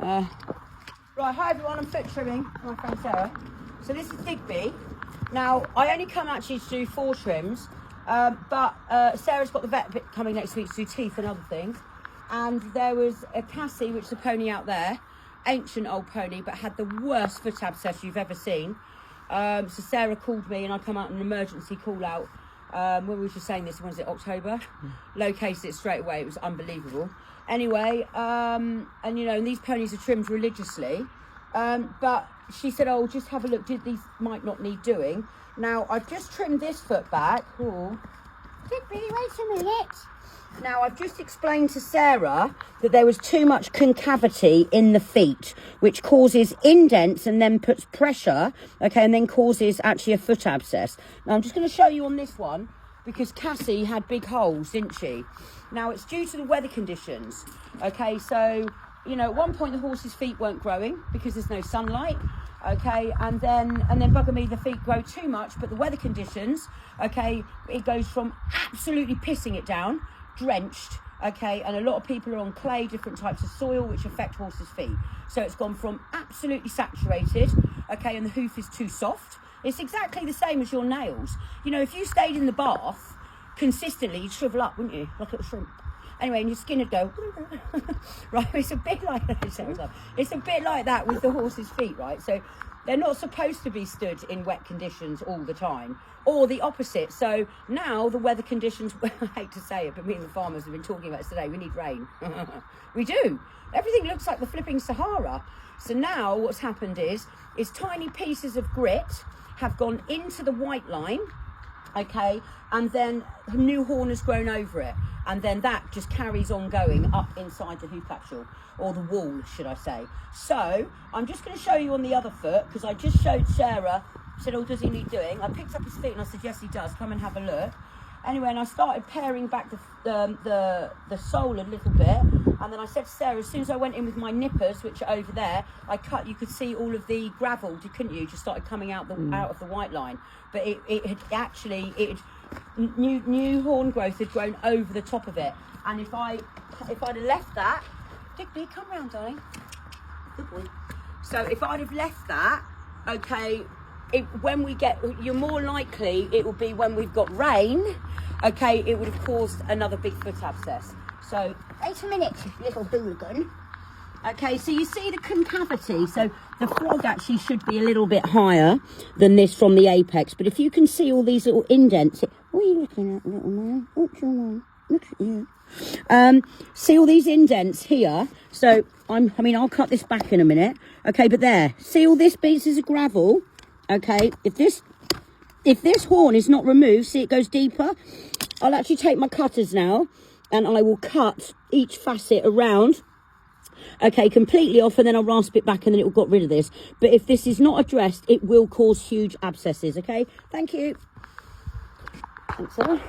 Right, hi everyone, I'm foot trimming, my friend Sarah. So this is Digby. Now, I only come actually to do 4 trims, but Sarah's got the vet bit coming next week to do teeth and other things. And there was a Cassie, which is a pony out there, ancient old pony, but had the worst foot abscess you've ever seen. So Sarah called me and I come out an emergency call out. When we were just saying this, when was it, October? Located it straight away, it was unbelievable. Anyway, and you know, and these ponies are trimmed religiously. But she said, oh, just have a look, these might not need doing. Now, I've just trimmed this foot back. Oh, Digby, wait a minute. Now, I've just explained to Sarah that there was too much concavity in the feet, which causes indents and then puts pressure, okay, and then causes actually a foot abscess. Now, I'm just going to show you on this one, because Cassie had big holes, didn't she? Now, it's due to the weather conditions, okay? So, you know, at one point the horse's feet weren't growing because there's no sunlight, okay? And then bugger me, the feet grow too much, but the weather conditions, okay, it goes from absolutely pissing it down, drenched, okay, and a lot of people are on clay, different types of soil which affect horses' feet. So it's gone from absolutely saturated, okay, and the hoof is too soft. It's exactly the same as your nails. You know, if you stayed in the bath consistently, you'd shrivel up, wouldn't you, like a shrimp? Anyway, and your skin would go right. It's a bit like that. It's a bit like that with the horse's feet, right? So they're not supposed to be stood in wet conditions all the time, or the opposite. So now the weather conditions, I hate to say it, but me and the farmers have been talking about this today, we need rain. We do. Everything looks like the flipping Sahara. So now what's happened is tiny pieces of grit have gone into the white line, okay, and then a new horn has grown over it, and then that just carries on going up inside the hoof capsule, or the wall, should I say. So I'm just going to show you on the other foot, because I just showed Sarah, said, oh, does he need doing? I picked up his feet and I said, yes, he does, come and have a look. Anyway, and I started paring back the sole a little bit, and then I said to Sarah, as soon as I went in with my nippers, which are over there, I cut, you could see all of the gravel, couldn't you? Just started coming out out of the white line. But it had actually, new horn growth had grown over the top of it. And if I'd have left that, Digby, come round, darling. Good boy. So if I'd have left that, okay, when we get, you're more likely it will be when we've got rain, okay, it would have caused another big foot abscess. So, wait a minute, little hooligan. Okay, so you see the concavity. So the frog actually should be a little bit higher than this from the apex. But if you can see all these little indents, what are you looking at, little man? What's your man? Look at you. See all these indents here. So I'll cut this back in a minute. Okay, but there, see all these pieces of gravel. Okay, if this horn is not removed, see it goes deeper. I'll actually take my cutters now, and I will cut each facet around. Okay, completely off, and then I'll rasp it back, and then it will got rid of this. But if this is not addressed, it will cause huge abscesses. Okay, thank you. Thanks, Sarah.